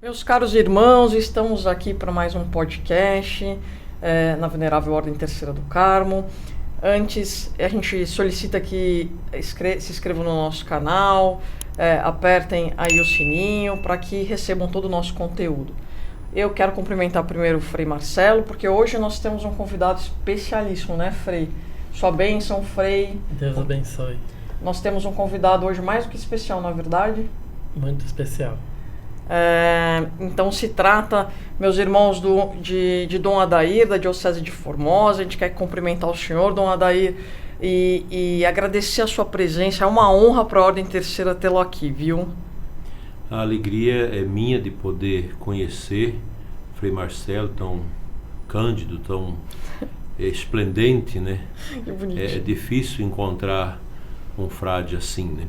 Meus caros irmãos, estamos aqui para mais um podcast na Venerável Ordem Terceira do Carmo. Antes, a gente solicita que se inscrevam no nosso canal, apertem aí o sininho para que recebam todo o nosso conteúdo. Eu quero cumprimentar primeiro o Frei Marcelo, porque hoje nós temos um convidado especialíssimo, né, Frei? Sua bênção, Frei. Deus abençoe. Nós temos um convidado hoje mais do que especial, na verdade. Muito especial. Então se trata, meus irmãos, de Dom Adair, da Diocese de Formosa. A gente quer cumprimentar o senhor, Dom Adair, e agradecer a sua presença. É uma honra para a Ordem Terceira tê-lo aqui, viu? A alegria é minha de poder conhecer Frei Marcelo, tão cândido, tão esplendente, né? Que bonitinho. É difícil encontrar um frade assim, né?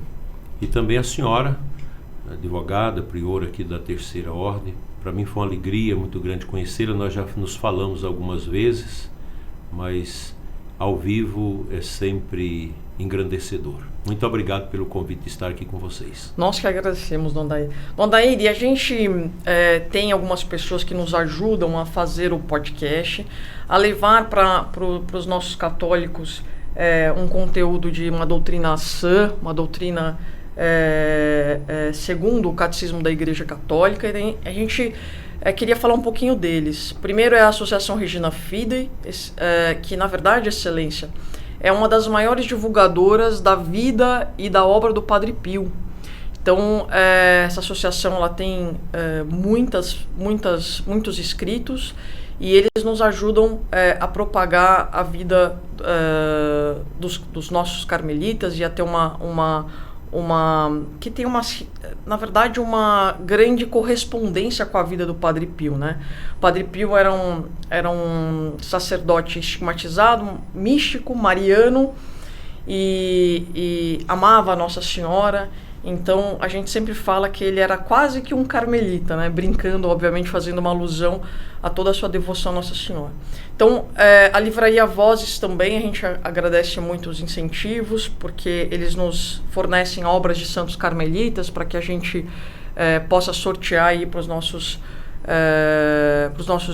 E também a senhora, advogada, priora aqui da Terceira Ordem. Para mim foi uma alegria muito grande conhecê-la. Nós já nos falamos algumas vezes, mas ao vivo é sempre engrandecedor. Muito obrigado pelo convite de estar aqui com vocês. Nós que agradecemos, Dom Adair. Dom Adair, e a gente tem algumas pessoas que nos ajudam a fazer o podcast, a levar para os nossos católicos um conteúdo de uma doutrina sã, uma doutrina segundo o Catecismo da Igreja Católica. E a gente queria falar um pouquinho deles. Primeiro é a Associação Regina Fidei, que na verdade, Excelência, é uma das maiores divulgadoras da vida e da obra do Padre Pio. Então, essa associação ela tem muitos inscritos, e eles nos ajudam a propagar a vida dos nossos carmelitas e a ter na verdade, uma grande correspondência com a vida do Padre Pio, né? O Padre Pio era um sacerdote estigmatizado, místico, mariano, e amava a Nossa Senhora. Então, a gente sempre fala que ele era quase que um carmelita, né? Brincando, obviamente, fazendo uma alusão a toda a sua devoção à Nossa Senhora. Então, a Livraria Vozes também, a gente agradece muito os incentivos, porque eles nos fornecem obras de santos carmelitas para que a gente possa sortear aí para os nossos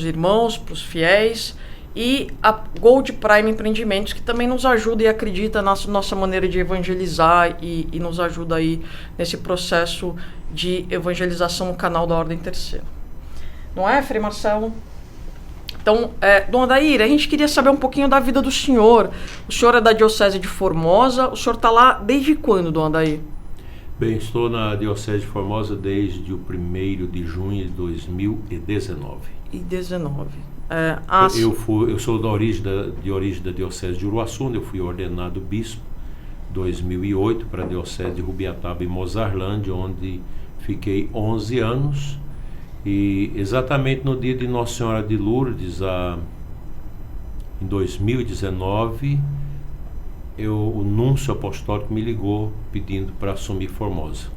irmãos, para os fiéis. E a Gold Prime Empreendimentos, que também nos ajuda e acredita na nossa maneira de evangelizar e nos ajuda aí nesse processo de evangelização no canal da Ordem Terceira. Não é, Frei Marcelo? Então, Dom Adair, a gente queria saber um pouquinho da vida do senhor. O senhor é da Diocese de Formosa. O senhor está lá desde quando, Dom Adair? Bem, estou na Diocese de Formosa desde o 1º de junho de 2019. Eu sou de origem da Diocese de Uruaçu, onde eu fui ordenado bispo em 2008 para a Diocese de Rubiataba e Mozarlândia, onde fiquei 11 anos. E exatamente no dia de Nossa Senhora de Lourdes, em 2019, o núncio apostólico me ligou pedindo para assumir Formosa.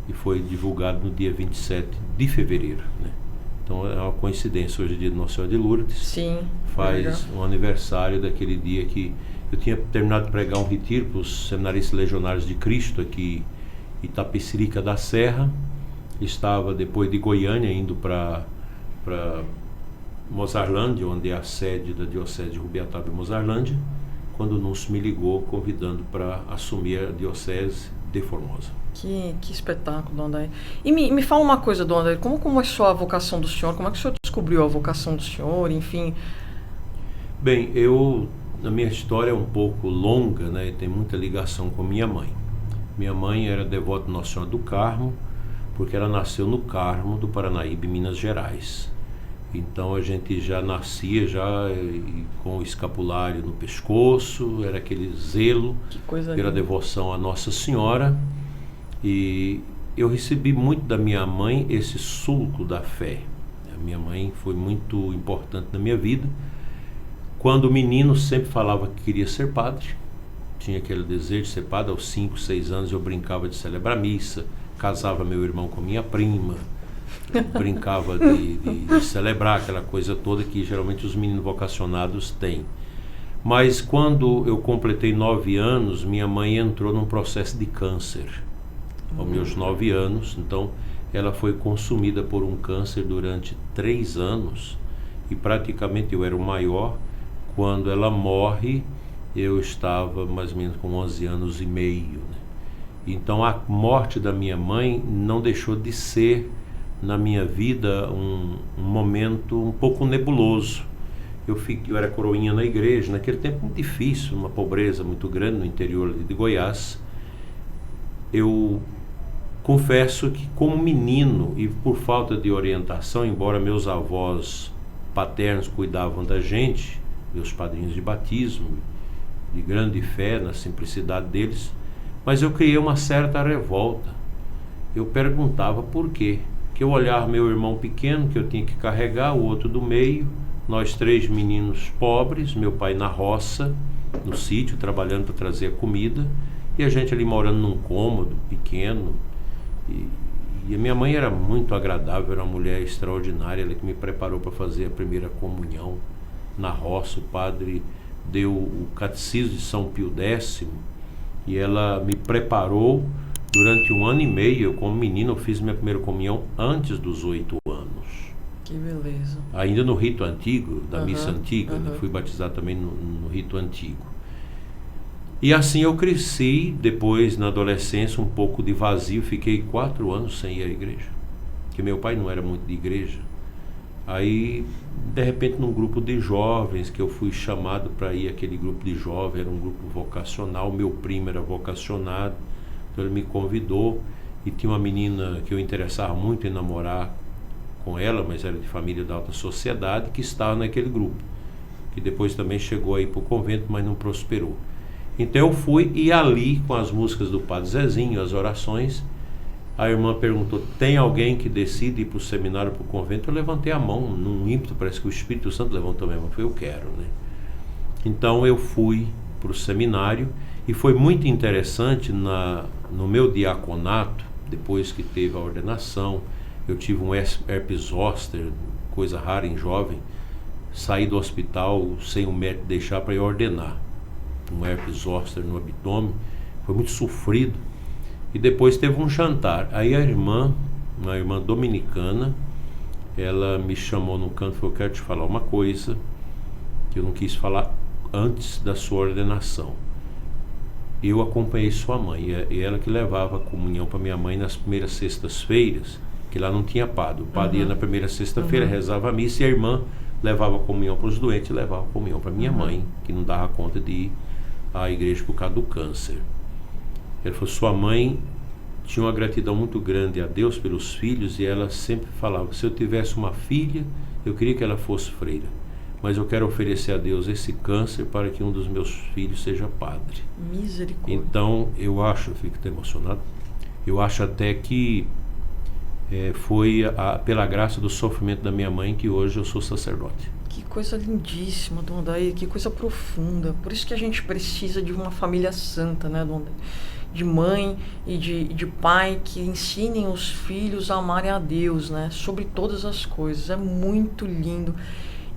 E foi divulgado no dia 27 de fevereiro, né? Então é uma coincidência, hoje é dia de Nossa Senhora de Lourdes. Sim. Faz um aniversário daquele dia que eu tinha terminado de pregar um retiro para os seminaristas legionários de Cristo aqui em Itapecerica da Serra. Estava depois de Goiânia indo para Mozarlândia, onde é a sede da Diocese de Rubiataba e Mozarlândia, quando o núncio me ligou convidando para assumir a Diocese de Formosa. Que espetáculo, Dom Adair. E me fala uma coisa, Dom Adair, como começou a vocação do senhor? Como é que o senhor descobriu a vocação do senhor, enfim? Bem, a minha história é um pouco longa, né? Tem muita ligação com minha mãe. Minha mãe era devota de Nossa Senhora do Carmo, porque ela nasceu no Carmo do Paranaíba, Minas Gerais. Então a gente já nascia com o escapulário no pescoço, era aquele zelo pela devoção à Nossa Senhora. E eu recebi muito da minha mãe esse sulco da fé. A minha mãe foi muito importante na minha vida. Quando menino, sempre falava que queria ser padre. Tinha aquele desejo de ser padre. Aos 5, 6 anos eu brincava de celebrar missa. Casava meu irmão com minha prima. Brincava de celebrar aquela coisa toda que geralmente os meninos vocacionados têm. Mas quando eu completei 9 anos, minha mãe entrou num processo de câncer. Aos meus 9 anos, então ela foi consumida por um câncer durante 3 anos e praticamente eu era o maior. Quando ela morre, eu estava mais ou menos com 11 anos e meio, né? Então a morte da minha mãe não deixou de ser na minha vida um momento um pouco nebuloso. Eu era coroinha na igreja, naquele tempo muito difícil, uma pobreza muito grande no interior de Goiás. Eu confesso que como menino e por falta de orientação, embora meus avós paternos cuidavam da gente, meus padrinhos de batismo, de grande fé na simplicidade deles, mas eu criei uma certa revolta. Eu perguntava por quê. Que eu olhava meu irmão pequeno, que eu tinha que carregar, o outro do meio, nós 3 meninos pobres, meu pai na roça, no sítio, trabalhando para trazer a comida, e a gente ali morando num cômodo pequeno. E a minha mãe era muito agradável, era uma mulher extraordinária, ela que me preparou para fazer a primeira comunhão na roça. O padre deu o catecismo de São Pio X e ela me preparou durante 1 ano e meio. Eu, como menino, eu fiz minha primeira comunhão antes dos 8 anos. Que beleza. Ainda no rito antigo, da missa antiga, né? Uhum. Fui batizado também no rito antigo. E assim eu cresci. Depois, na adolescência, um pouco de vazio. Fiquei 4 anos sem ir à igreja, porque meu pai não era muito de igreja. Aí, de repente, num grupo de jovens, que eu fui chamado para ir àquele grupo de jovens, era um grupo vocacional, meu primo era vocacionado, então ele me convidou, e tinha uma menina que eu interessava muito em namorar com ela, mas era de família da alta sociedade, que estava naquele grupo, que depois também chegou aí para o convento, mas não prosperou. Então eu fui, e ali, com as músicas do Padre Zezinho, as orações, a irmã perguntou: tem alguém que decide ir para o seminário, para o convento? Eu levantei a mão, num ímpeto, parece que o Espírito Santo levantou a minha mão. Eu quero, né? Então eu fui para o seminário, e foi muito interessante no meu diaconato, depois que teve a ordenação. Eu tive um herpes zoster, coisa rara em jovem, saí do hospital sem o médico deixar para ir ordenar. Um herpes zoster no abdômen, foi muito sofrido. E depois teve um jantar. Aí uma irmã dominicana, ela me chamou num canto e falou: eu quero te falar uma coisa que eu não quis falar antes da sua ordenação. Eu acompanhei sua mãe, e ela que levava a comunhão para minha mãe nas primeiras sextas-feiras, que lá não tinha padre. O padre ia na primeira sexta-feira, rezava a missa, e a irmã levava a comunhão para os doentes e levava a comunhão para minha mãe, que não dava conta de ir à igreja por causa do câncer. Ela falou: sua mãe tinha uma gratidão muito grande a Deus pelos filhos, e ela sempre falava: se eu tivesse uma filha, eu queria que ela fosse freira, mas eu quero oferecer a Deus esse câncer para que um dos meus filhos seja padre. Misericórdia. Então eu acho, eu fico até emocionado, eu acho até que foi pela graça do sofrimento da minha mãe que hoje eu sou sacerdote. Que coisa lindíssima, Dom Adair, que coisa profunda. Por isso que a gente precisa de uma família santa, né, Dom Adair? De mãe e de pai que ensinem os filhos a amarem a Deus, né, sobre todas as coisas. É muito lindo.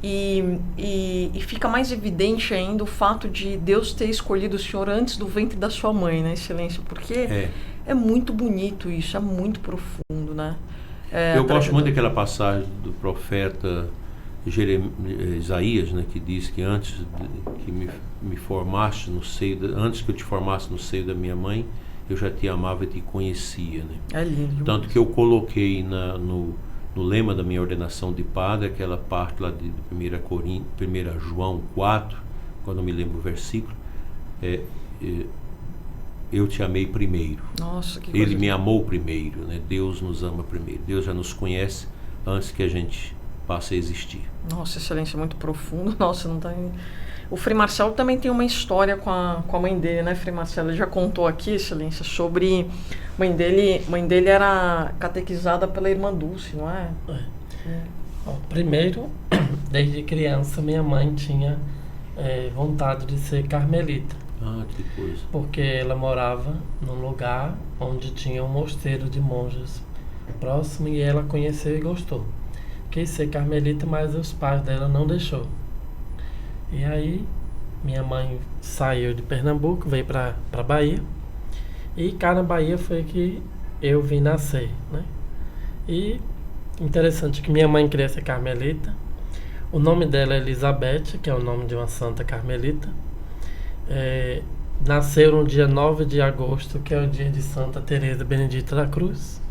E fica mais evidente ainda o fato de Deus ter escolhido o senhor antes do ventre da sua mãe, né, Excelência? Porque é muito bonito isso, é muito profundo, né? Eu gosto muito daquela passagem do profeta Isaías, né, que diz que antes que me formaste no seio, antes que eu te formasse no seio da minha mãe, eu já te amava e te conhecia, né? É lindo. Tanto que eu coloquei no lema da minha ordenação de padre, aquela parte lá de 1 João 4, quando eu me lembro o versículo, eu te amei primeiro. Nossa, que Ele me amou primeiro, né? Deus nos ama primeiro. Deus já nos conhece antes que a gente passe a existir. Nossa, Excelência, muito profundo. Nossa, não tá... O Frei Marcelo também tem uma história com a mãe dele, né, Frei Marcelo? Ele já contou aqui, Excelência, sobre... Mãe dele era catequizada pela irmã Dulce, não é? Primeiro, desde criança, minha mãe tinha vontade de ser carmelita. Ah, que coisa. Porque ela morava num lugar onde tinha um mosteiro de monjas próximo, e ela conheceu e gostou. Quis ser carmelita, mas os pais dela não deixou. E aí, minha mãe saiu de Pernambuco, veio para Bahia. E cá na Bahia foi que eu vim nascer, né? E interessante que minha mãe queria ser carmelita. O nome dela é Elizabeth, que é o nome de uma santa carmelita. Nasceu no dia 9 de agosto, que é o dia de Santa Teresa Benedita da Cruz.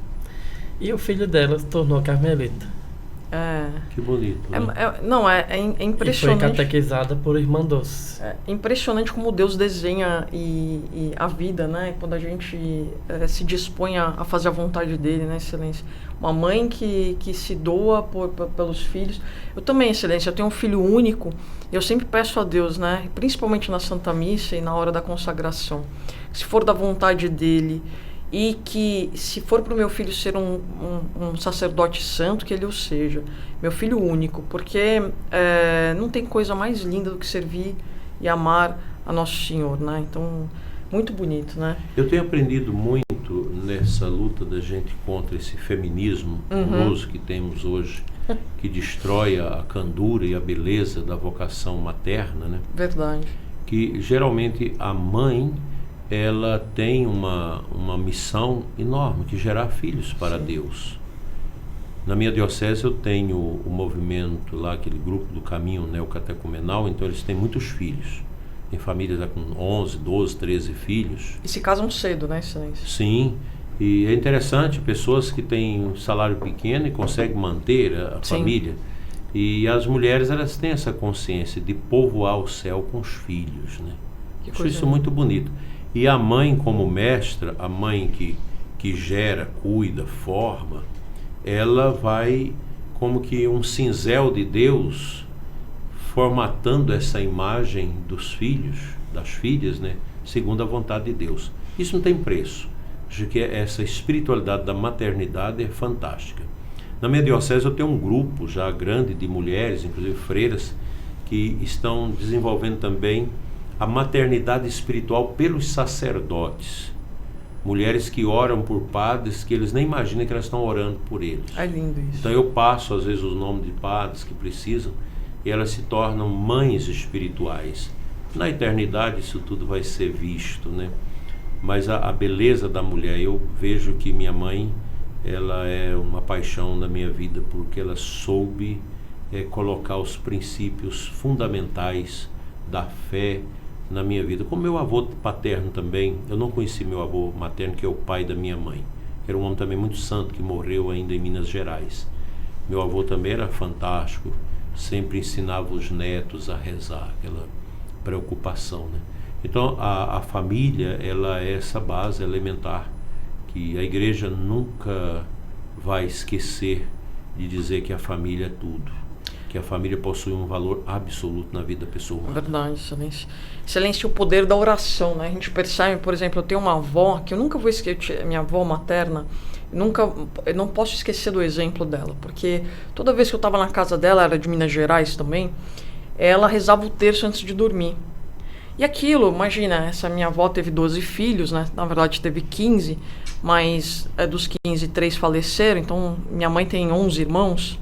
E o filho dela se tornou carmelita. Que bonito, né? É impressionante. E foi catequizada por Irmã Doce. É impressionante como Deus desenha e a vida, né? Quando a gente se dispõe a fazer a vontade dele, né, Excelência? Uma mãe que se doa pelos filhos. Eu também, Excelência, eu tenho um filho único. Eu sempre peço a Deus, né? Principalmente na Santa Missa e na hora da consagração. Se for da vontade dele, e que, se for para o meu filho ser um sacerdote santo, que ele o seja. Meu filho único, porque não tem coisa mais linda do que servir e amar a Nosso Senhor, né? Então, muito bonito, né? Eu tenho aprendido muito nessa luta da gente contra esse feminismo horroroso que temos hoje, que destrói a candura e a beleza da vocação materna, né? Verdade. Que, geralmente, a mãe... ela tem uma missão enorme, que gerar filhos para Deus. Na minha diocese eu tenho o movimento lá, aquele grupo do caminho neocatecumenal, então eles têm muitos filhos. Tem famílias com 11, 12, 13 filhos. E se casam cedo, né, Excelência? Sim, e é interessante, pessoas que têm um salário pequeno e conseguem manter a família. E as mulheres, elas têm essa consciência de povoar o céu com os filhos, né? Acho isso muito bonito. E a mãe como mestra, a mãe que gera, cuida, forma, ela vai como que um cinzel de Deus formatando essa imagem dos filhos, das filhas, né, segundo a vontade de Deus. Isso não tem preço. Acho que essa espiritualidade da maternidade é fantástica. Na minha diocese eu tenho um grupo já grande de mulheres, inclusive freiras, que estão desenvolvendo também a maternidade espiritual pelos sacerdotes. Mulheres que oram por padres que eles nem imaginam que elas estão orando por eles. É lindo isso. Então eu passo às vezes os nomes de padres que precisam e elas se tornam mães espirituais. Na eternidade isso tudo vai ser visto, né? Mas a beleza da mulher, eu vejo que minha mãe, ela é uma paixão na minha vida, porque ela soube colocar os princípios fundamentais da fé na minha vida. Como meu avô paterno também, eu não conheci meu avô materno, que é o pai da minha mãe. Era um homem também muito santo, que morreu ainda em Minas Gerais. Meu avô também era fantástico, sempre ensinava os netos a rezar, aquela preocupação, né? Então a família, ela é essa base elementar, que a igreja nunca vai esquecer de dizer que a família é tudo, que a família possui um valor absoluto na vida da pessoa humana. Verdade, Excelência. Excelência, o poder da oração, né? A gente percebe, por exemplo, eu tenho uma avó que eu nunca vou esquecer, minha avó materna, eu não posso esquecer do exemplo dela, porque toda vez que eu estava na casa dela, era de Minas Gerais também, ela rezava o terço antes de dormir. E aquilo, imagina, essa minha avó teve 12 filhos, né? Na verdade teve 15, mas dos 15, 3 faleceram, então minha mãe tem 11 irmãos.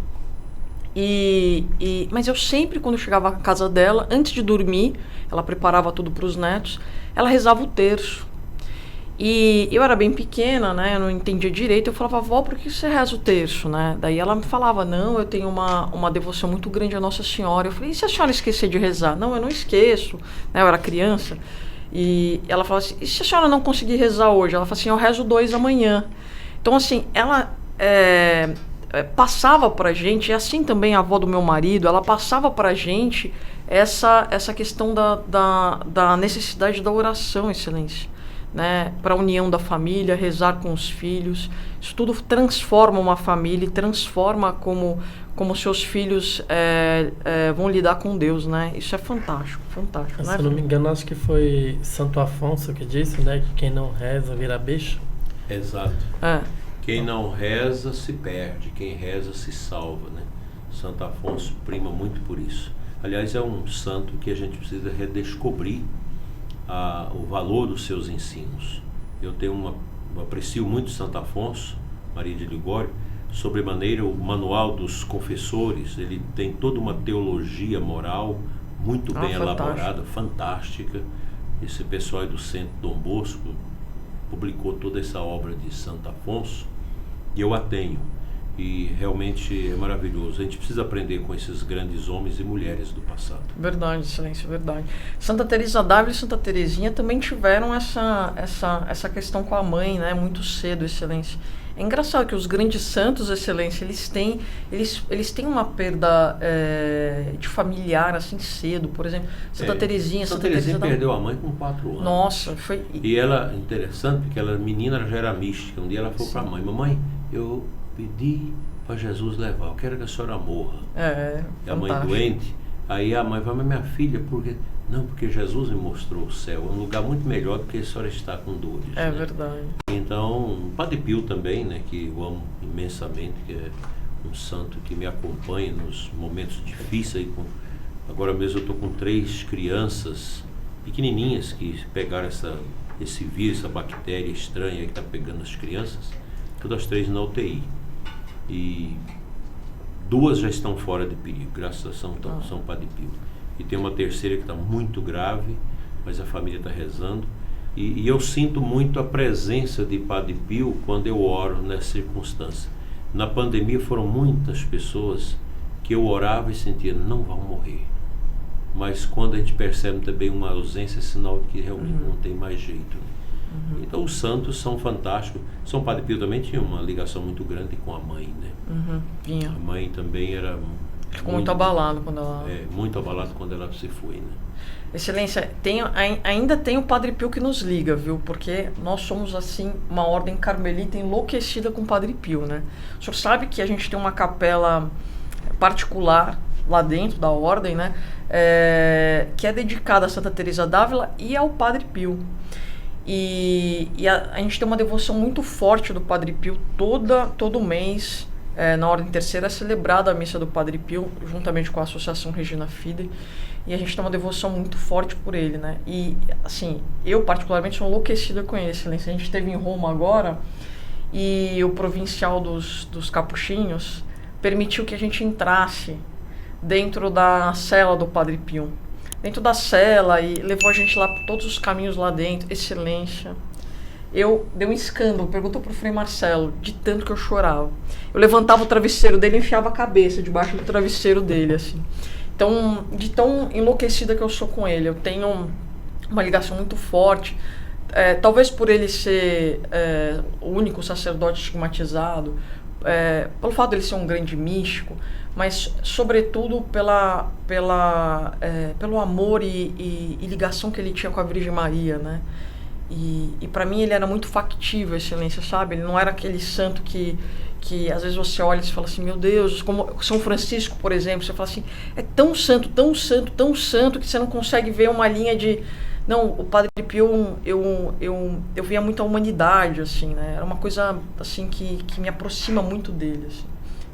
Mas eu sempre, quando eu chegava à casa dela, antes de dormir, ela preparava tudo para os netos, ela rezava o terço. E eu era bem pequena, né? Eu não entendia direito. Eu falava, vó, por que você reza o terço, né? Daí ela me falava, não, eu tenho uma devoção muito grande a Nossa Senhora. Eu falei, e se a senhora esquecer de rezar? Não, eu não esqueço, né? Eu era criança. E ela falava assim, e se a senhora não conseguir rezar hoje? Ela falava assim, eu rezo 2 amanhã. Então, assim, ela passava pra gente, e assim também a avó do meu marido, ela passava pra gente essa questão da necessidade da oração, Excelência. Né, para a união da família, rezar com os filhos, isso tudo transforma uma família e transforma como seus filhos vão lidar com Deus, né? Isso é fantástico, fantástico. Se eu não me engano, acho que foi Santo Afonso que disse, né, que quem não reza vira bicho. Exato. Quem não reza se perde, quem reza se salva, né? Santo Afonso prima muito por isso. Aliás, é um santo que a gente precisa redescobrir o valor dos seus ensinos. Eu aprecio muito Santo Afonso, Maria de Ligório, sobremaneira o Manual dos Confessores. Ele tem toda uma teologia moral muito bem elaborada, fantástica. Esse pessoal do Centro Dom Bosco publicou toda essa obra de Santo Afonso e eu a tenho. E realmente é maravilhoso. A gente precisa aprender com esses grandes homens e mulheres do passado. Verdade, Excelência, verdade. Santa Teresa d'Ávila e Santa Teresinha também tiveram essa questão com a mãe, né? Muito cedo, Excelência. É engraçado que os grandes santos, Excelência, eles têm uma perda de familiar assim cedo. Por exemplo, Santa Teresinha. Santa Teresinha perdeu a mãe com 4 anos. Nossa, foi... E ela, interessante, porque ela menina, ela já era mística. Um dia ela falou para a mãe: mamãe, eu pedi para Jesus levar, eu quero que a senhora morra. E a mãe doente. Aí a mãe vai: mas minha filha, por quê? Não, porque Jesus me mostrou o céu, é um lugar muito melhor do que a senhora está com dores. É, né? Verdade. Então, o Padre Pio também, né, que eu amo imensamente, que é um santo que me acompanha nos momentos difíceis. Agora mesmo eu estou com 3 crianças pequenininhas que pegaram esse vírus, essa bactéria estranha que está pegando as crianças, todas as 3 na UTI. E 2 já estão fora de perigo, graças a São Padre Pio. E tem uma terceira que está muito grave, mas a família está rezando. E eu sinto muito a presença de Padre Pio quando eu oro nessa circunstância. Na pandemia foram muitas pessoas que eu orava e sentia: não vão morrer. Mas quando a gente percebe também uma ausência, é sinal de que realmente não tem mais jeito. Então os santos são fantásticos. São Padre Pio também tinha uma ligação muito grande com a mãe, né? Tinha. A mãe também era... Ficou muito abalado quando ela... muito abalado quando ela se foi, né? Excelência, ainda tem o Padre Pio que nos liga, viu? Porque nós somos, assim, uma ordem carmelita enlouquecida com o Padre Pio, né? O senhor sabe que a gente tem uma capela particular lá dentro da ordem, né? Que é dedicada a Santa Teresa d'Ávila e ao Padre Pio. E a gente tem uma devoção muito forte do Padre Pio. Todo mês, na Ordem Terceira, é celebrada a missa do Padre Pio, juntamente com a Associação Regina Fidei. E a gente tem uma devoção muito forte por ele, né? E, assim, eu particularmente sou enlouquecida com ele, Excelência. A gente esteve em Roma agora e o provincial dos capuchinhos permitiu que a gente entrasse dentro da cela do Padre Pio. Dentro da cela, e levou a gente lá por todos os caminhos lá dentro. Excelência. Eu dei um escândalo, perguntou pro Frei Marcelo, de tanto que eu chorava. Eu levantava o travesseiro dele e enfiava a cabeça debaixo do travesseiro dele, assim. Então, de tão enlouquecida que eu sou com ele, eu tenho uma ligação muito forte. Talvez por ele ser o único sacerdote estigmatizado, pelo fato de ele ser um grande místico, mas sobretudo pelo amor e ligação que ele tinha com a Virgem Maria, né? E para mim ele era muito factível, Excelência, sabe? Ele não era aquele santo que às vezes você olha e fala assim: meu Deus, como São Francisco, por exemplo, você fala assim, é tão santo, tão santo, tão santo, que você não consegue ver uma linha de... Não, o Padre Pio, eu via muito a humanidade, assim, né? Era uma coisa, assim, que me aproxima muito dele, assim.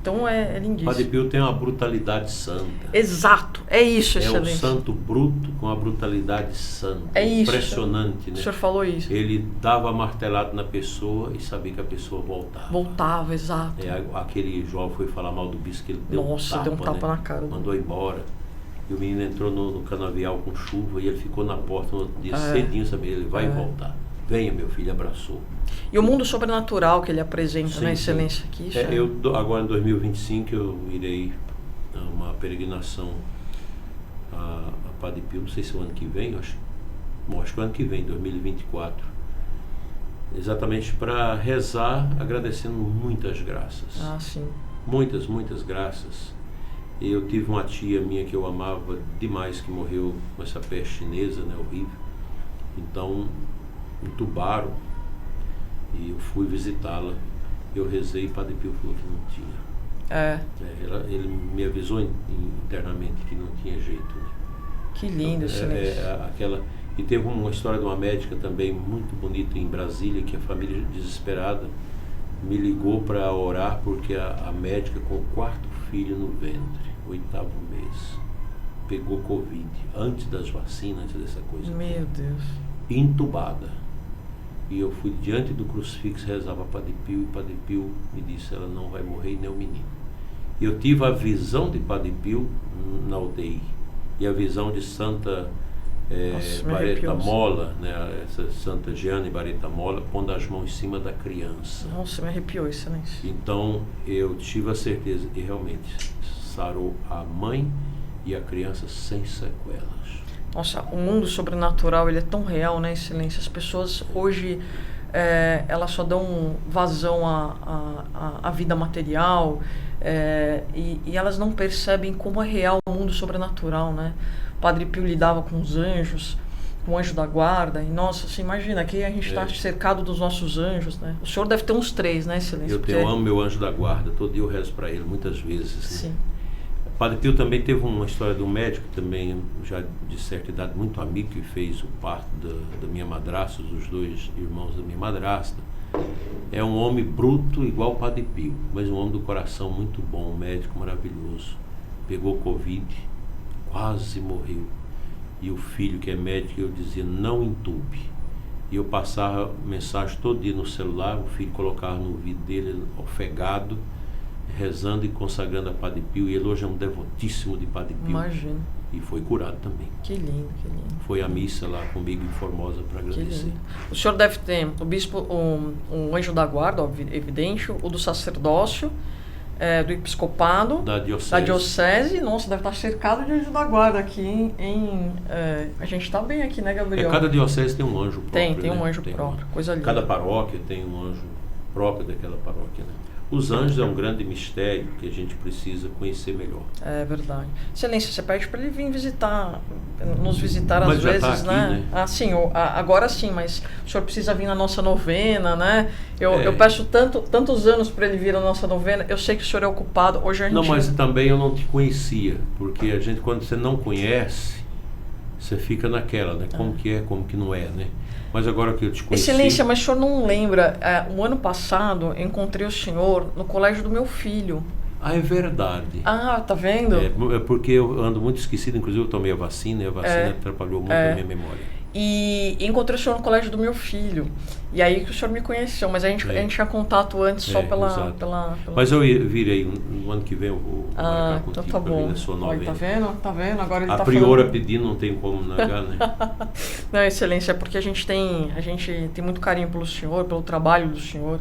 Então é lindíssimo. Padre Pio tem uma brutalidade santa. Exato, é isso, Excelência. É um santo bruto com a brutalidade santa. É isso. Impressionante, né? O senhor falou isso. Ele dava martelado na pessoa e sabia que a pessoa voltava. Voltava, exato. Aquele jovem foi falar mal do bispo, que ele deu um tapa, deu um tapa, né? Na cara. Mandou embora. E o menino entrou no canavial com chuva e ele ficou na porta no outro dia cedinho, sabia? Ele vai voltar. Venha, meu filho, abraçou. E o mundo sobrenatural que ele apresenta, sim, né, Excelência? Aqui, agora em 2025 eu irei a uma peregrinação a Padre Pio, não sei se é o ano que vem, acho que o ano que vem, 2024. Exatamente para rezar, agradecendo muitas graças. Ah, sim. Muitas, muitas graças. Eu tive uma tia minha que eu amava demais, que morreu com essa peste chinesa, né, horrível. Então, entubaram e eu fui visitá-la. Eu rezei e Padre Pio falou que não tinha. Ele me avisou internamente que não tinha jeito, né? Que lindo, então, e teve uma história de uma médica também muito bonita em Brasília, que a família desesperada me ligou para orar porque a médica com o 4º filho no ventre, 8º mês, pegou Covid antes das vacinas, antes dessa coisa. Meu Deus. Intubada. E eu fui diante do crucifixo, rezava Padre Pio, e Padre Pio me disse: ela não vai morrer, nem o menino. E eu tive a visão de Padre Pio na UTI, e a visão de Santa Nossa, me Bareta arrepiou. Mola, né, essa Santa Jeane Bareta Mola, pondo as mãos em cima da criança. Nossa, me arrepiou, Excelência. Então eu tive a certeza e realmente sarou a mãe e a criança sem sequelas. Nossa, o mundo sobrenatural, ele é tão real, né, Excelência? As pessoas hoje, elas só dão vazão à vida material, e elas não percebem como é real o mundo sobrenatural, né? O Padre Pio lidava com os anjos, com o anjo da guarda, e nossa, você imagina, aqui a gente está cercado dos nossos anjos, né? O senhor deve ter uns 3, né, Excelência? Eu amo meu anjo da guarda, todo dia eu rezo para ele, muitas vezes. Né? Sim. O Padre Pio também teve uma história de um médico, também já de certa idade, muito amigo, que fez o parto da minha madrasta, dos 2 irmãos da minha madrasta. É um homem bruto igual o Padre Pio, mas um homem do coração muito bom, um médico maravilhoso. Pegou Covid, quase morreu. E o filho, que é médico, eu dizia, não entube. E eu passava mensagem todo dia no celular, o filho colocava no ouvido dele, ofegado, rezando e consagrando a Padre Pio. E ele hoje é um devotíssimo de Padre Pio. Imagina. E foi curado também. Que lindo, que lindo. Foi à missa lá comigo em Formosa para agradecer. O senhor deve ter o bispo, um anjo da guarda, evidente, o do sacerdócio, do episcopado, Da diocese. Nossa, deve estar cercado de anjo da guarda aqui a gente está bem aqui, né, Gabriel? Cada diocese tem um anjo próprio. Tem um né? anjo próprio, coisa linda. Cada paróquia tem um anjo próprio daquela paróquia, né? Os anjos é um grande mistério que a gente precisa conhecer melhor. É verdade. Excelência, você pede para ele vir nos visitar Mas às já vezes, tá aqui, né? Ah, sim, agora sim, mas o senhor precisa vir na nossa novena, né? Eu peço tantos anos para ele vir na nossa novena. Eu sei que o senhor é ocupado. Hoje a gente... Não, mas também eu não te conhecia, porque a gente, quando você não conhece, você fica naquela, né? Como que é, como que não é, né? Mas agora que eu te conheci... Excelência, mas o senhor não lembra, o ano passado eu encontrei o senhor no colégio do meu filho. Ah, é verdade. Ah, tá vendo? É porque eu ando muito esquecido, inclusive eu tomei a vacina, e a vacina atrapalhou muito a minha memória. E encontrei o senhor no colégio do meu filho. E aí que o senhor me conheceu, mas a gente tinha contato antes só pela... Mas eu virei, no ano que vem eu vou marcar contigo, então tá bom. Na sua novena. Tá vendo? Agora ele a tá priora pedindo, não tem como negar, né? Não, Excelência, é porque a gente tem muito carinho pelo senhor, pelo trabalho do senhor.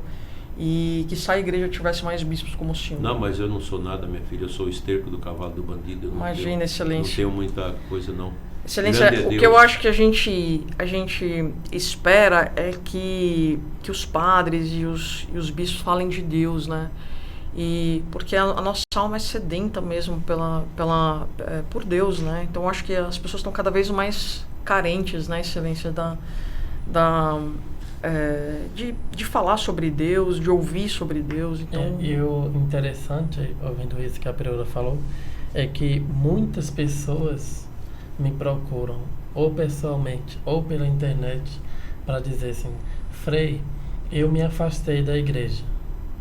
E que se a igreja tivesse mais bispos como o senhor. Não, mas eu não sou nada, minha filha. Eu sou o esterco do cavalo do bandido. Imagina, Excelência. Não tenho muita coisa, não. Excelência, o que eu acho que a gente espera é que os padres e os bispos falem de Deus, né? E porque a nossa alma é sedenta mesmo por Deus, né? Então eu acho que as pessoas estão cada vez mais carentes, né, Excelência, de falar sobre Deus, de ouvir sobre Deus. Então... E o interessante, ouvindo isso que a priora falou, é que muitas pessoas me procuram, ou pessoalmente, ou pela internet, para dizer assim, Frei, eu me afastei da igreja.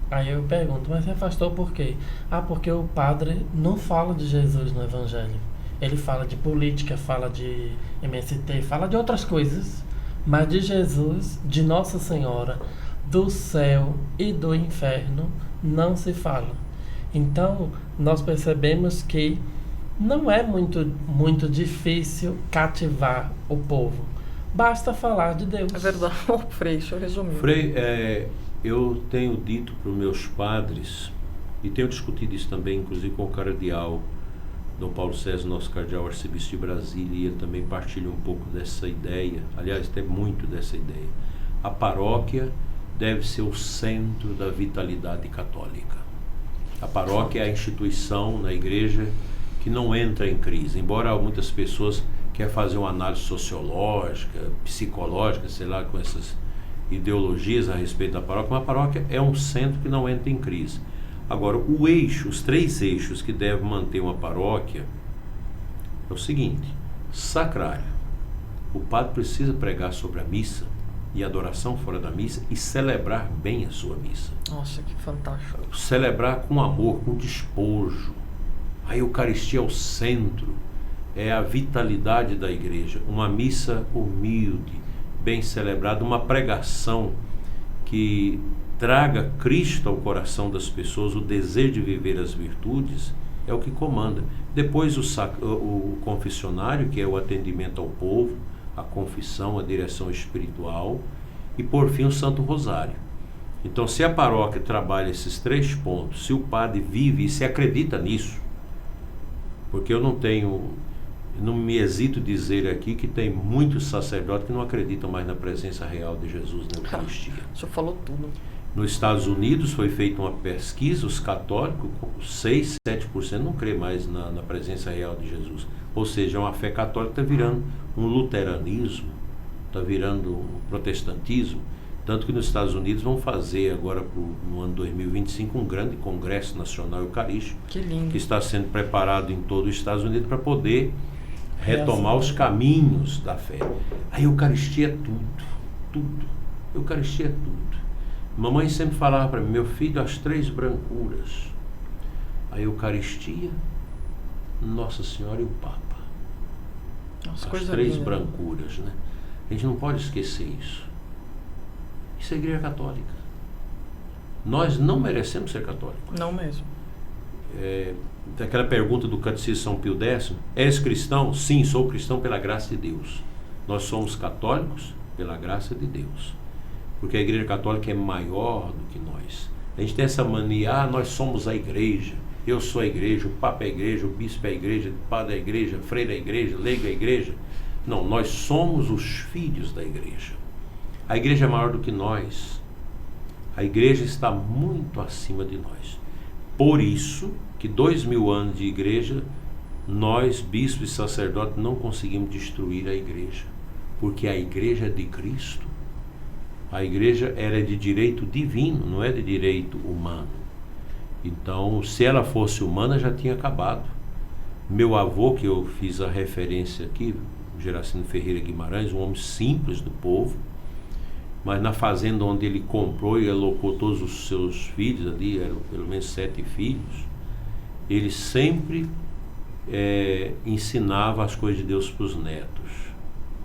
Aí eu pergunto, mas se afastou por quê? Ah, porque o padre não fala de Jesus no evangelho. Ele fala de política, fala de MST, fala de outras coisas, mas de Jesus, de Nossa Senhora, do céu e do inferno, não se fala. Então, nós percebemos que não é muito difícil cativar o povo. Basta falar de Deus. É verdade. Frei, o senhor resumiu. Frei, eu tenho dito para os meus padres, e tenho discutido isso também, inclusive com o cardeal Dom Paulo César, nosso cardeal arcebispo de Brasília, e ele também partilha um pouco dessa ideia. Aliás, tem muito dessa ideia. A paróquia deve ser o centro da vitalidade católica. A paróquia é a instituição na igreja que não entra em crise, embora muitas pessoas querem fazer uma análise sociológica, psicológica, sei lá, com essas ideologias a respeito da paróquia, mas a paróquia é um centro que não entra em crise. Agora, os 3 eixos que devem manter uma paróquia é o seguinte: sacrário. O padre precisa pregar sobre a missa e adoração fora da missa e celebrar bem a sua missa. Nossa, que fantástico. Celebrar com amor, com despojo. A Eucaristia é o centro, é a vitalidade da igreja. Uma missa humilde, bem celebrada, uma pregação que traga Cristo ao coração das pessoas, o desejo de viver as virtudes, é o que comanda. Depois o confessionário, que é o atendimento ao povo, a confissão, a direção espiritual, e por fim o Santo Rosário. Então, se a paróquia trabalha esses 3 pontos, se o padre vive e se acredita nisso, porque eu não me hesito dizer aqui que tem muitos sacerdotes que não acreditam mais na presença real de Jesus na Eucaristia. O senhor falou tudo. Nos Estados Unidos foi feita uma pesquisa, os católicos, 6, 7% não crê mais na presença real de Jesus. Ou seja, uma fé católica está virando um luteranismo, está virando um protestantismo. Tanto que nos Estados Unidos vão fazer agora, no ano 2025, um grande congresso nacional eucarístico, Que lindo. que está sendo preparado em todo os Estados Unidos para poder retomar os caminhos da fé. A Eucaristia é tudo. A Eucaristia é tudo. Mamãe sempre falava para mim, meu filho, as 3 brancuras, a Eucaristia, Nossa Senhora e o Papa. Nossa, As 3 brancuras, né? A gente não pode esquecer isso. Isso é a Igreja Católica. Nós não merecemos ser católicos. Não mesmo. Aquela pergunta do Catecismo de São Pio X, és cristão? Sim, sou cristão pela graça de Deus. Nós somos católicos pela graça de Deus. Porque a Igreja Católica é maior do que nós. A gente tem essa mania, nós somos a Igreja. Eu sou a Igreja, o Papa é a Igreja, o Bispo é a Igreja, o Padre é a Igreja, o Freire é a Igreja, o Leigo é a Igreja. Não, nós somos os filhos da Igreja. A Igreja é maior do que nós. A Igreja está muito acima de nós. Por isso que 2000 anos de Igreja, nós, bispos e sacerdotes, não conseguimos destruir a Igreja. Porque a Igreja é de Cristo. A Igreja era de direito divino, não é de direito humano. Então, se ela fosse humana, já tinha acabado. Meu avô, que eu fiz a referência aqui, Geracino Ferreira Guimarães, um homem simples do povo, mas na fazenda onde ele comprou e alocou todos os seus filhos ali, eram pelo menos 7 filhos, ele sempre ensinava as coisas de Deus para os netos.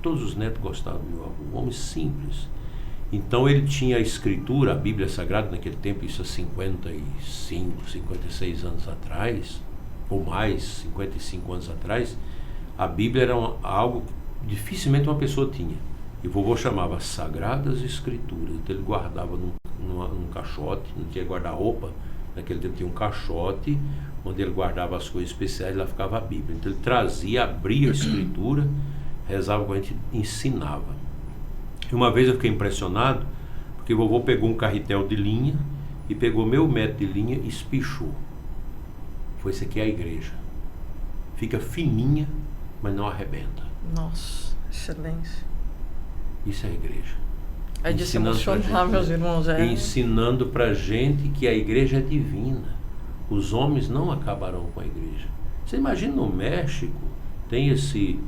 Todos os netos gostavam do meu avô, um homem simples. Então ele tinha a escritura, a Bíblia Sagrada naquele tempo, isso há 55, 56 anos atrás, ou mais, 55 anos atrás, a Bíblia era algo que dificilmente uma pessoa tinha. E o vovô chamava Sagradas Escrituras. Então ele guardava num caixote, não tinha guarda-roupa, naquele tempo tinha um caixote, onde ele guardava as coisas especiais, lá ficava a Bíblia. Então ele trazia, abria a Escritura, rezava com a gente, ensinava. E uma vez eu fiquei impressionado, porque o vovô pegou um carretel de linha, e pegou meu metro de linha e espichou. Foi isso aqui a igreja. Fica fininha, mas não arrebenta. Nossa, excelência. Isso é a igreja. É de se emocionar, meus irmãos. Ensinando pra gente que a igreja é divina. Os homens não acabarão com a igreja. Você imagina no México, tem esse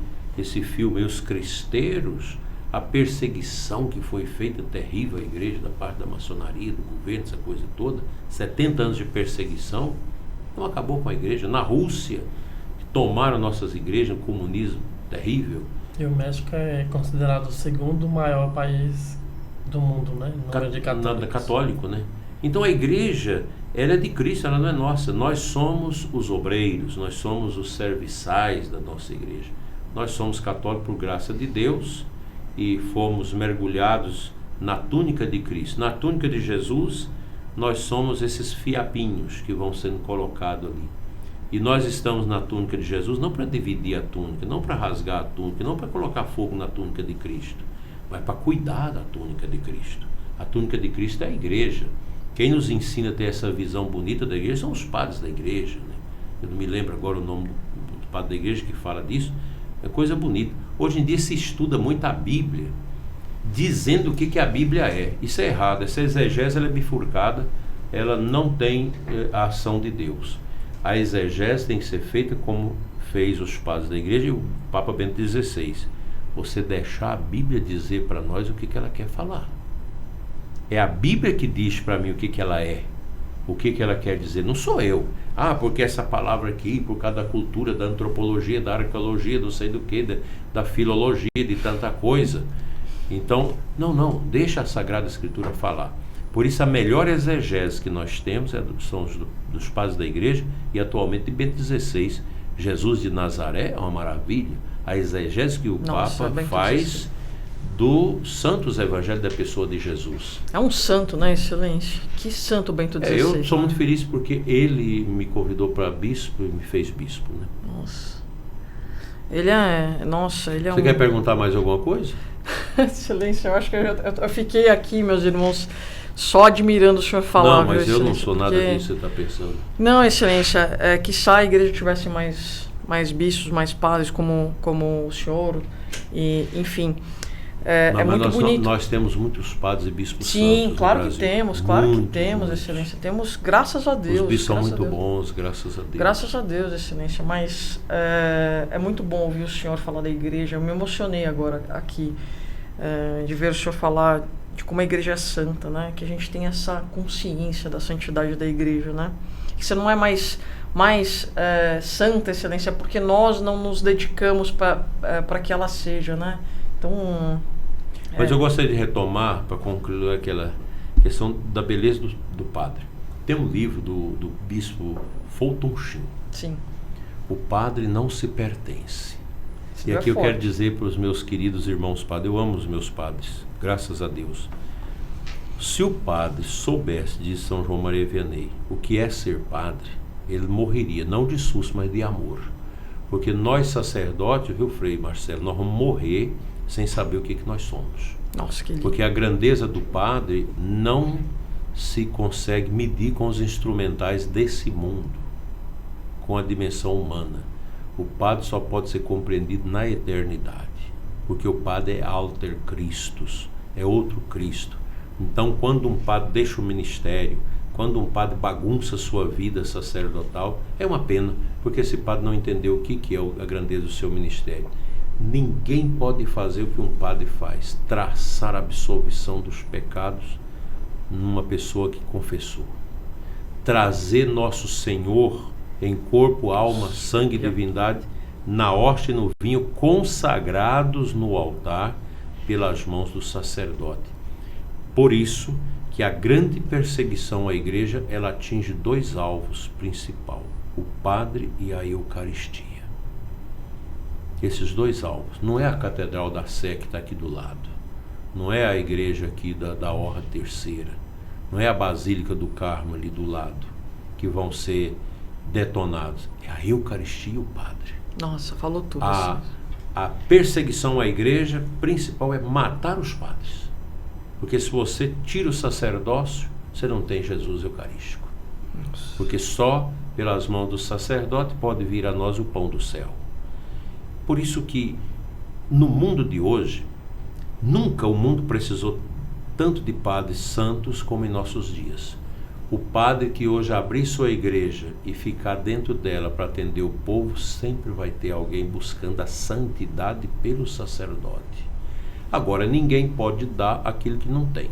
filme, Os Cristeiros, a perseguição que foi feita terrível à igreja da parte da maçonaria, do governo, essa coisa toda, 70 anos de perseguição, não acabou com a igreja. Na Rússia, que tomaram nossas igrejas, um comunismo terrível. E o México é considerado o 2º maior país do mundo, né? Número de católicos. Católico, né? Então a igreja, ela é de Cristo, ela não é nossa. Nós somos os obreiros, nós somos os serviçais da nossa igreja. Nós somos católicos por graça de Deus e fomos mergulhados na túnica de Cristo. Na túnica de Jesus, nós somos esses fiapinhos que vão sendo colocados ali. E nós estamos na túnica de Jesus não para dividir a túnica, não para rasgar a túnica, não para colocar fogo na túnica de Cristo, mas para cuidar da túnica de Cristo. A túnica de Cristo é a igreja. Quem nos ensina a ter essa visão bonita da igreja são os padres da igreja, né? Eu não me lembro agora o nome do padre da igreja que fala disso. É coisa bonita. Hoje em dia se estuda muito a Bíblia, dizendo o que a Bíblia é. Isso é errado. Essa exegese ela é bifurcada, ela não tem a ação de Deus. A exegese tem que ser feita como fez os padres da igreja e o Papa Bento XVI. Você deixar a Bíblia dizer para nós o que ela quer falar. É a Bíblia que diz para mim o que ela é, o que ela quer dizer. Não sou eu. Porque essa palavra aqui, por causa da cultura, da antropologia, da arqueologia, não sei do que, da filologia, de tanta coisa. Então, não, deixa a Sagrada Escritura falar. Por isso a melhor exegese que nós temos são dos padres da igreja, e atualmente de Bento XVI. Jesus de Nazaré é uma maravilha. A exegese que o Papa faz do Santos Evangelho da pessoa de Jesus. É um santo, né, Excelência? Que santo Bento XVI. Eu sou muito feliz porque ele me convidou para bispo e me fez bispo, né? Nossa. Ele é... Nossa, ele é Você quer perguntar mais alguma coisa? Excelência, eu acho que eu fiquei aqui, meus irmãos, só admirando o senhor falar. Não, mas eu não sou nada disso que você está pensando. Não, Excelência, que a igreja tivesse mais bispos, mais padres como o senhor, e enfim... Não, é muito bonito. Nós temos muitos padres e bispos santos. Sim, claro que muito, temos, Excelência. Temos, graças a Deus. Os bispos são muito bons, graças a Deus. Graças a Deus, Excelência. Mas é muito bom ouvir o senhor falar da igreja. Eu me emocionei agora aqui de ver o senhor falar de como a igreja é santa, né? Que a gente tem essa consciência da santidade da igreja, né? Que você não é mais santa, Excelência, porque nós não nos dedicamos para que ela seja, né? Então... Mas eu gostaria de retomar, para concluir aquela questão da beleza do padre. Tem um livro do bispo Fulton Sheen. Sim. O padre não se pertence. E aqui eu quero dizer para os meus queridos irmãos padres, eu amo os meus padres, graças a Deus. Se o padre soubesse, diz São João Maria Vianney, o que é ser padre, ele morreria, não de susto, mas de amor. Porque nós sacerdotes, viu, Frei Marcelo, nós vamos morrer sem saber o que nós somos. Nossa, que lindo. Porque a grandeza do padre não se consegue medir com os instrumentais desse mundo, com a dimensão humana. O padre só pode ser compreendido na eternidade, porque o padre é alter Christus, é outro Cristo. Então, quando um padre deixa o ministério, quando um padre bagunça sua vida sacerdotal, é uma pena, porque esse padre não entendeu o que é a grandeza do seu ministério. Ninguém pode fazer o que um padre faz, traçar a absolvição dos pecados numa pessoa que confessou. Trazer nosso Senhor em corpo, alma, sangue e divindade, na hóstia e no vinho, consagrados no altar pelas mãos do sacerdote. Por isso que a grande perseguição à igreja, ela atinge dois alvos principais, o padre e a Eucaristia. Esses dois alvos. Não é a Catedral da Sé que está aqui do lado. Não é a igreja aqui da Horra Terceira. Não é a Basílica do Carmo ali do lado, que vão ser detonados. É a Eucaristia e o padre. Nossa, falou tudo. A perseguição à igreja principal é matar os padres. Porque se você tira o sacerdócio, você não tem Jesus Eucarístico. Nossa. Porque só pelas mãos do sacerdote pode vir a nós o pão do céu. Por isso que no mundo de hoje, nunca o mundo precisou tanto de padres santos como em nossos dias. O padre que hoje abrir sua igreja e ficar dentro dela para atender o povo, sempre vai ter alguém buscando a santidade pelo sacerdote. Agora, ninguém pode dar aquilo que não tem.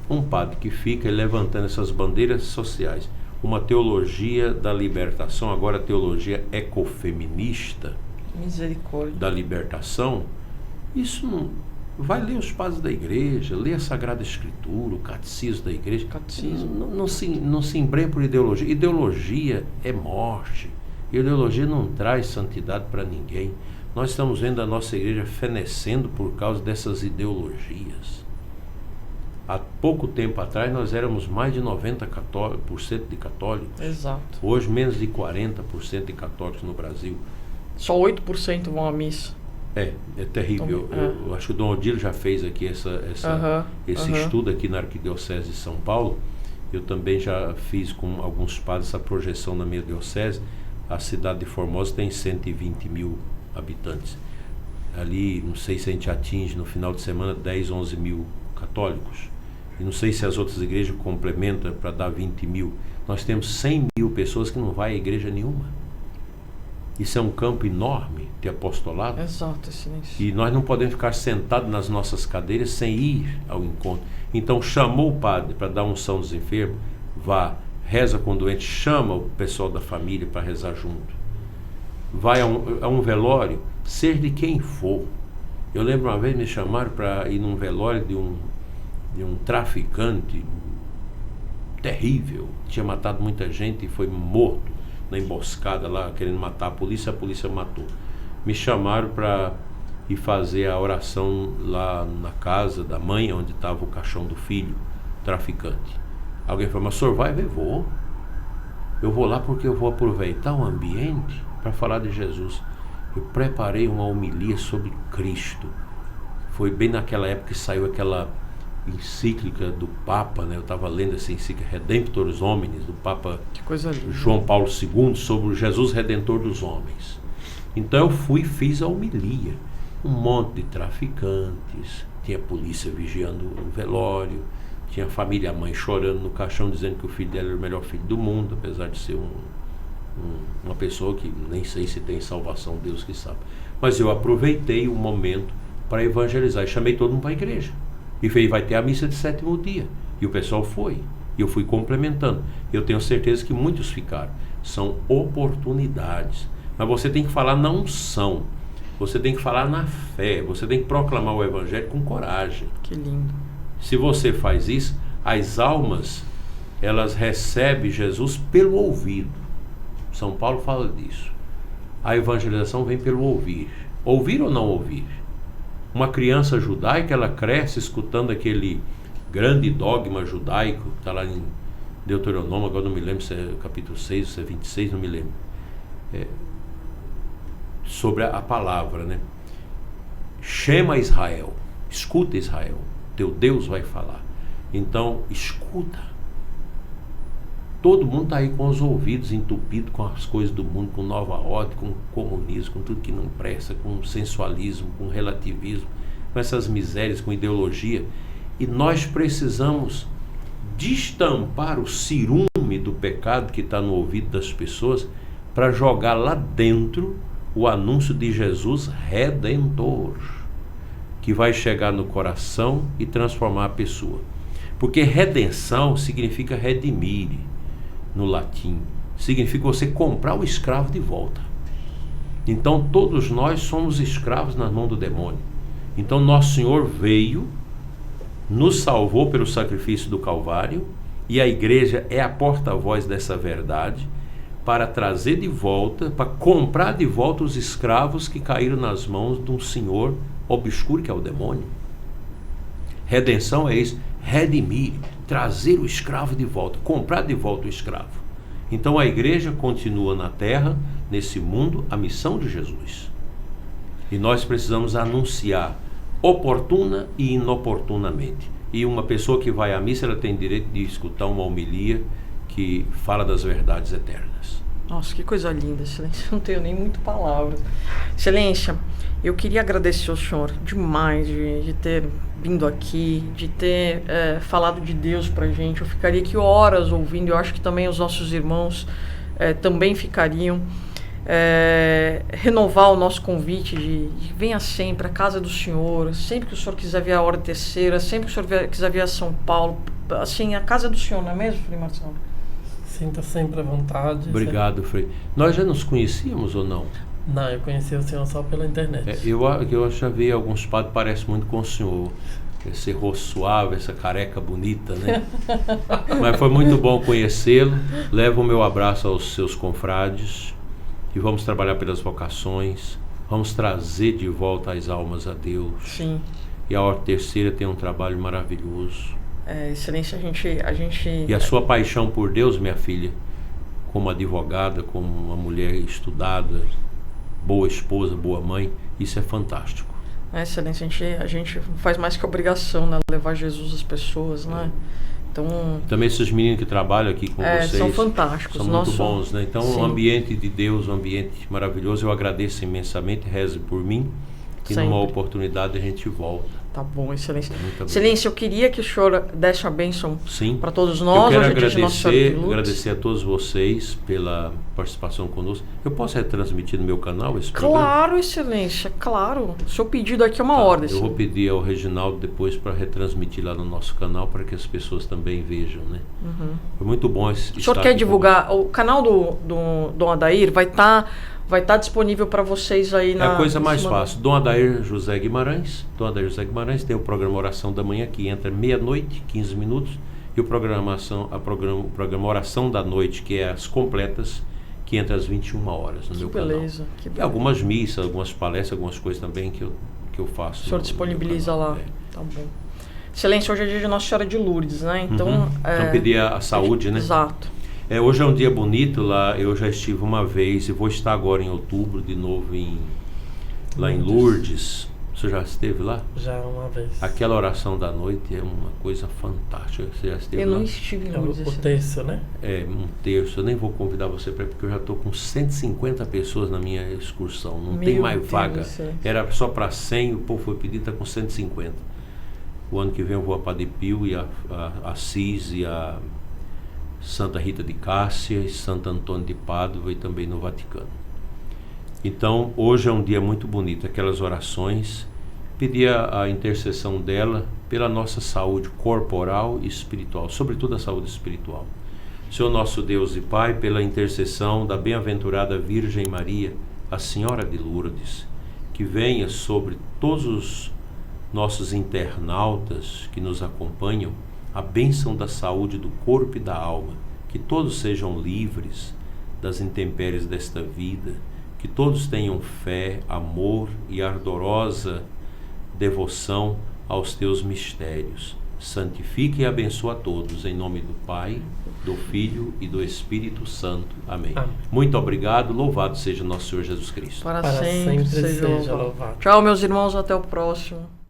Um padre que fica levantando essas bandeiras sociais, uma teologia da libertação, agora a teologia ecofeminista, misericórdia, da libertação, isso não... Vai ler os padres da igreja, lê a Sagrada Escritura, o catecismo da igreja. Não se embrenha por ideologia. Ideologia é morte. Ideologia não traz santidade para ninguém. Nós estamos vendo a nossa igreja fenecendo por causa dessas ideologias. Há pouco tempo atrás nós éramos mais de 90% de católicos. Exato. Hoje menos de 40% de católicos no Brasil. Só 8% vão à missa. É terrível. Eu acho que o Dom Odílio já fez aqui esse estudo aqui na Arquidiocese de São Paulo. Eu também já fiz com alguns padres essa projeção na minha diocese. A cidade de Formosa tem 120 mil habitantes. Ali, não sei se a gente atinge no final de semana 10, 11 mil católicos. E não sei se as outras igrejas complementam para dar 20 mil. Nós temos 100 mil pessoas que não vai à igreja nenhuma. Isso é um campo enorme de apostolado. Exato, excelência. E nós não podemos ficar sentados nas nossas cadeiras sem ir ao encontro. Então chamou o padre para dar unção dos enfermos, vá, reza com o doente, chama o pessoal da família para rezar junto. Vai a um velório, seja de quem for. Eu lembro uma vez me chamaram para ir num velório de um traficante terrível, tinha matado muita gente e foi morto na emboscada lá, querendo matar a polícia matou. Me chamaram para ir fazer a oração lá na casa da mãe, onde estava o caixão do filho, traficante. Alguém falou, mas o senhor vai? Eu vou lá porque eu vou aproveitar o ambiente para falar de Jesus. Eu preparei uma homilia sobre Cristo. Foi bem naquela época que saiu aquela encíclica do Papa, né? Eu estava lendo essa encíclica Redemptoris Hominis, do Papa João Paulo II, sobre o Jesus Redentor dos Homens. Então eu fui e fiz a homilia. Um monte de traficantes, tinha polícia vigiando o velório, tinha a família, a mãe chorando no caixão, dizendo que o filho dela era o melhor filho do mundo, apesar de ser uma pessoa que nem sei se tem salvação, Deus que sabe. Mas eu aproveitei o momento para evangelizar e chamei todo mundo para a igreja. E vai ter a missa de 7º dia. E o pessoal foi. E eu fui complementando. Eu tenho certeza que muitos ficaram. São oportunidades. Mas você tem que falar na unção. Você tem que falar na fé. Você tem que proclamar o evangelho com coragem. Que lindo. Se você faz isso, as almas, elas recebem Jesus pelo ouvido. São Paulo fala disso. A evangelização vem pelo ouvir. Ouvir ou não ouvir? Uma criança judaica, ela cresce escutando aquele grande dogma judaico, que está lá em Deuteronômio, agora não me lembro se é capítulo 6 ou se é 26, não me lembro. Sobre a palavra, né? Shema Israel, escuta Israel, teu Deus vai falar. Então, escuta. Todo mundo está aí com os ouvidos entupidos com as coisas do mundo, com nova ordem, com comunismo, com tudo que não presta, com sensualismo, com relativismo, com essas misérias, com ideologia. E nós precisamos destampar o cirume do pecado que está no ouvido das pessoas para jogar lá dentro o anúncio de Jesus Redentor, que vai chegar no coração e transformar a pessoa. Porque redenção significa redimir, no latim. Significa você comprar o escravo de volta. Então todos nós somos escravos nas mãos do demônio. Então Nosso Senhor veio, nos salvou pelo sacrifício do Calvário, e a igreja é a porta-voz dessa verdade, para trazer de volta, para comprar de volta os escravos que caíram nas mãos de um senhor obscuro que é o demônio. Redenção é isso, redimir, trazer o escravo de volta, comprar de volta o escravo. Então a igreja continua na terra, nesse mundo, a missão de Jesus. E nós precisamos anunciar oportuna e inoportunamente. E uma pessoa que vai à missa, ela tem direito de escutar uma homilia que fala das verdades eternas. Nossa, que coisa linda, Excelência. Não tenho nem muito palavras. Excelência, eu queria agradecer ao senhor demais de ter vindo aqui, de ter falado de Deus pra gente. Eu ficaria aqui horas ouvindo, eu acho que também os nossos irmãos também ficariam. Renovar o nosso convite de venha sempre à casa do senhor, sempre que o senhor quiser vir a hora terceira, sempre que o senhor quiser vir a São Paulo, assim, a casa do senhor, não é mesmo, Frei Marcelo? Sinta sempre à vontade. Obrigado, Frei. Nós já nos conhecíamos ou não? Não, eu conheci o senhor só pela internet. Eu já vi alguns padres, parece muito com o senhor. Esse rosto suave, essa careca bonita, né? Mas foi muito bom conhecê-lo. Levo o meu abraço aos seus confrades e vamos trabalhar pelas vocações. Vamos trazer de volta as almas a Deus. Sim. E a Hora Terceira tem um trabalho maravilhoso. Excelência, a gente... E a sua paixão por Deus, minha filha, como advogada, como uma mulher estudada, boa esposa, boa mãe, isso é fantástico. Excelência, a gente faz mais que obrigação, né? Levar Jesus às pessoas, né? Então, também esses meninos que trabalham aqui com vocês são fantásticos, são muito bons, né? Então, sim, um ambiente de Deus, um ambiente maravilhoso. Eu agradeço imensamente, reze por mim, e numa oportunidade a gente volta. Tá bom, Excelência. Excelência, eu queria que o senhor desse a bênção para todos nós. Eu quero agradecer a todos vocês pela participação conosco. Eu posso retransmitir no meu canal esse programa? Claro, Excelência, claro. O seu pedido aqui é uma ordem. Eu vou pedir ao Reginaldo depois para retransmitir lá no nosso canal, para que as pessoas também vejam, né? Uhum. Foi muito bom estar. O senhor quer divulgar? O canal do Dom Adair vai estar disponível para vocês aí na... É a coisa mais fácil. Dom Adair José Guimarães. Dom Adair José Guimarães tem o programa Oração da Manhã, que entra meia-noite, 15 minutos, E o programa Oração da Noite, que é as completas, que entra às 21 horas no meu beleza, canal. que E beleza. algumas missas, algumas palestras, algumas coisas também que eu faço. O senhor disponibiliza lá. É. Tá bom. Excelência, hoje é dia de Nossa Senhora de Lourdes, né? Então, Então pedir a saúde, né? Exato. Hoje é um dia bonito lá, eu já estive uma vez e vou estar agora em outubro de novo lá em Lourdes. Você já esteve lá? Já uma vez. Aquela oração da noite é uma coisa fantástica. Você já esteve lá? Eu não estive em Lourdes. O terço, né? É, um terço. Eu nem vou convidar você para ir, porque eu já estou com 150 pessoas na minha excursão. Não tem mais Deus vaga. céu. Era só para 100, o povo foi pedir, está com 150. O ano que vem eu vou a Padre Pio e a Assis e a Santa Rita de Cássia e Santo Antônio de Pádua e também no Vaticano. Então, hoje é um dia muito bonito, aquelas orações, pedir a intercessão dela pela nossa saúde corporal e espiritual, sobretudo a saúde espiritual. Senhor nosso Deus e Pai, pela intercessão da bem-aventurada Virgem Maria, a Senhora de Lourdes, que venha sobre todos os nossos internautas que nos acompanham, a bênção da saúde do corpo e da alma, que todos sejam livres das intempéries desta vida, que todos tenham fé, amor e ardorosa devoção aos teus mistérios. Santifica e abençoa a todos, em nome do Pai, do Filho e do Espírito Santo. Amém. Muito obrigado, louvado seja nosso Senhor Jesus Cristo. Para sempre seja louvado. louvado. Tchau, meus irmãos, até o próximo.